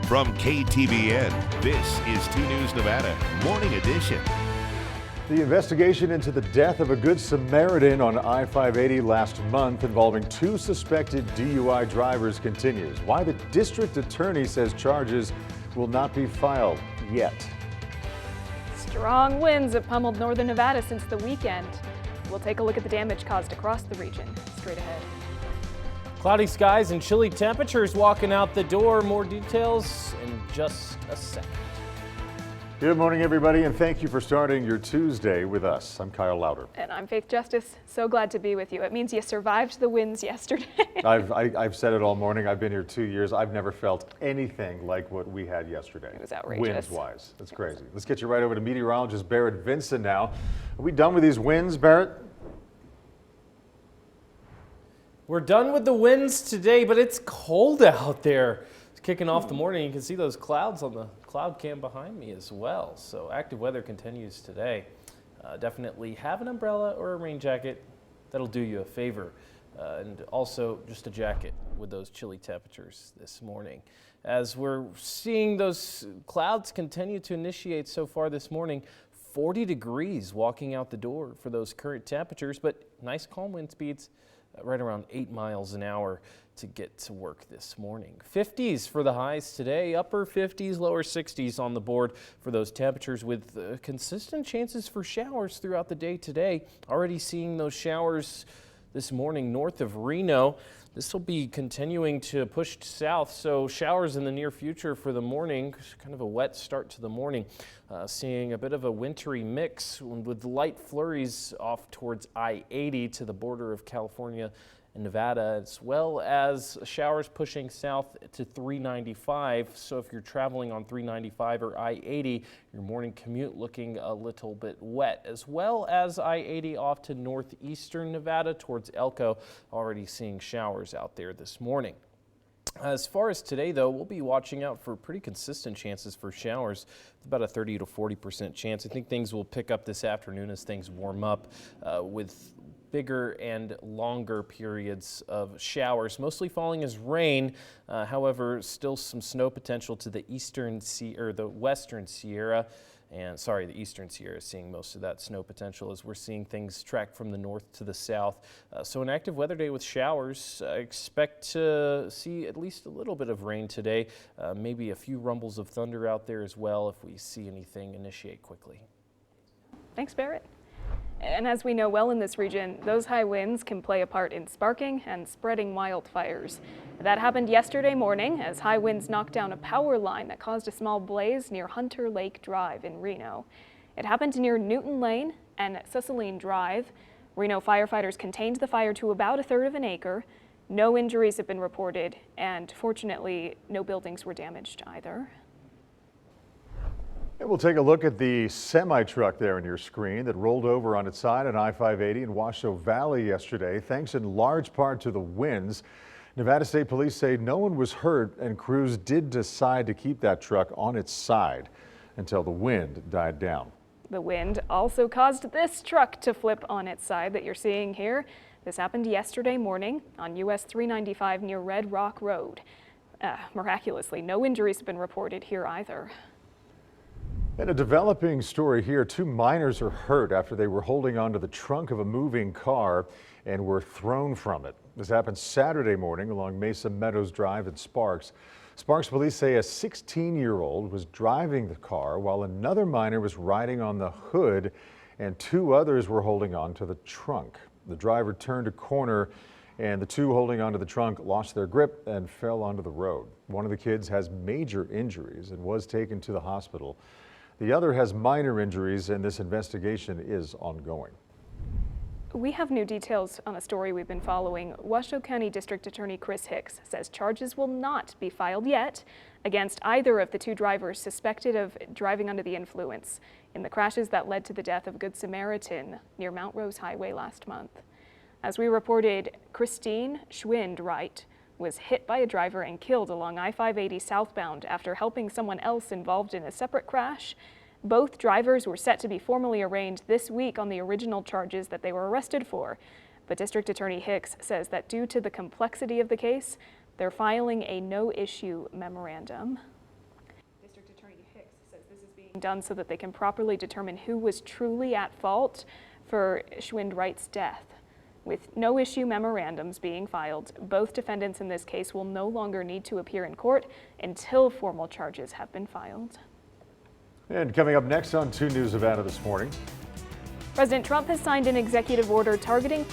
From KTBN, this is 2 News Nevada, Morning Edition. The investigation into the death of a Good Samaritan on I-580 last month involving 2 suspected DUI drivers continues. Why the district attorney says charges will not be filed yet. Strong winds have pummeled northern Nevada since the weekend. We'll take a look at the damage caused across the region. Straight ahead. Cloudy skies and chilly temperatures walking out the door. More details in just a second. Good morning, everybody, and thank you for starting your Tuesday with us. I'm Kyle Louder. And I'm Faith Justice. So glad to be with you. It means you survived the winds yesterday. I've said it all morning. I've been here 2 years. I've never felt anything like what we had yesterday. It was outrageous. Winds-wise. It's crazy. Let's get you right over to meteorologist Barrett Vinson now. Are we done with these winds, Barrett? We're done with the winds today, but it's cold out there. It's kicking off the morning. You can see those clouds on the cloud cam behind me as well. So active weather continues today. Definitely have an umbrella or a rain jacket. That'll do you a favor. And also just a jacket with those chilly temperatures this morning. As we're seeing those clouds continue to initiate so far this morning, 40 degrees walking out the door for those current temperatures, but nice calm wind speeds. Right around 8 miles an hour to get to work this morning. 50s for the highs today, upper 50s, lower 60s on the board for those temperatures with consistent chances for showers throughout the day today. Already seeing those showers this morning north of Reno. This will be continuing to push south, so showers in the near future for the morning. Kind of a wet start to the morning. Seeing a bit of a wintry mix with light flurries off towards I-80 to the border of California and Nevada, as well as showers pushing south to 395. So if you're traveling on 395 or I-80, your morning commute looking a little bit wet, as well as I-80 off to northeastern Nevada towards Elko. Already seeing showers out there this morning. As far as today, though, we'll be watching out for pretty consistent chances for showers. About a 30 to 40% chance. I think things will pick up this afternoon as things warm up with bigger and longer periods of showers, mostly falling as rain. However, still some snow potential to the the western Sierra. And the eastern Sierra is seeing most of that snow potential as we're seeing things track from the north to the south. So an active weather day with showers. I expect to see at least a little bit of rain today. Maybe a few rumbles of thunder out there as well if we see anything initiate quickly. Thanks, Barrett. And as we know well in this region, those high winds can play a part in sparking and spreading wildfires. That happened yesterday morning as high winds knocked down a power line that caused a small blaze near Hunter Lake Drive in Reno. It happened near Newton Lane and Ceciline Drive. Reno firefighters contained the fire to about 1/3 of an acre. No injuries have been reported, and fortunately, no buildings were damaged either. And we'll take a look at the semi-truck there on your screen that rolled over on its side on I-580 in Washoe Valley yesterday, thanks in large part to the winds. Nevada State Police say no one was hurt, and crews did decide to keep that truck on its side until the wind died down. The wind also caused this truck to flip on its side that you're seeing here. This happened yesterday morning on US 395 near Red Rock Road. Miraculously, no injuries have been reported here either. And a developing story here. 2 minors are hurt after they were holding onto the trunk of a moving car and were thrown from it. This happened Saturday morning along Mesa Meadows Drive in Sparks. Sparks police say a 16-year-old was driving the car while another minor was riding on the hood and 2 others were holding on to the trunk. The driver turned a corner and the 2 holding onto the trunk lost their grip and fell onto the road. One of the kids has major injuries and was taken to the hospital. The other has minor injuries, and this investigation is ongoing. We have new details on a story we've been following. Washoe County District Attorney Chris Hicks says charges will not be filed yet against either of the 2 drivers suspected of driving under the influence in the crashes that led to the death of a Good Samaritan near Mount Rose Highway last month. As we reported, Christine Schwind-Wright was hit by a driver and killed along I-580 southbound after helping someone else involved in a separate crash. Both drivers were set to be formally arraigned this week on the original charges that they were arrested for. But District Attorney Hicks says that due to the complexity of the case, they're filing a no-issue memorandum. done so that they can properly determine who was truly at fault for Schwindwright's death. With no issue memorandums being filed, both defendants in this case will no longer need to appear in court until formal charges have been filed. And coming up next on 2 News Nevada this morning. President Trump has signed an executive order targeting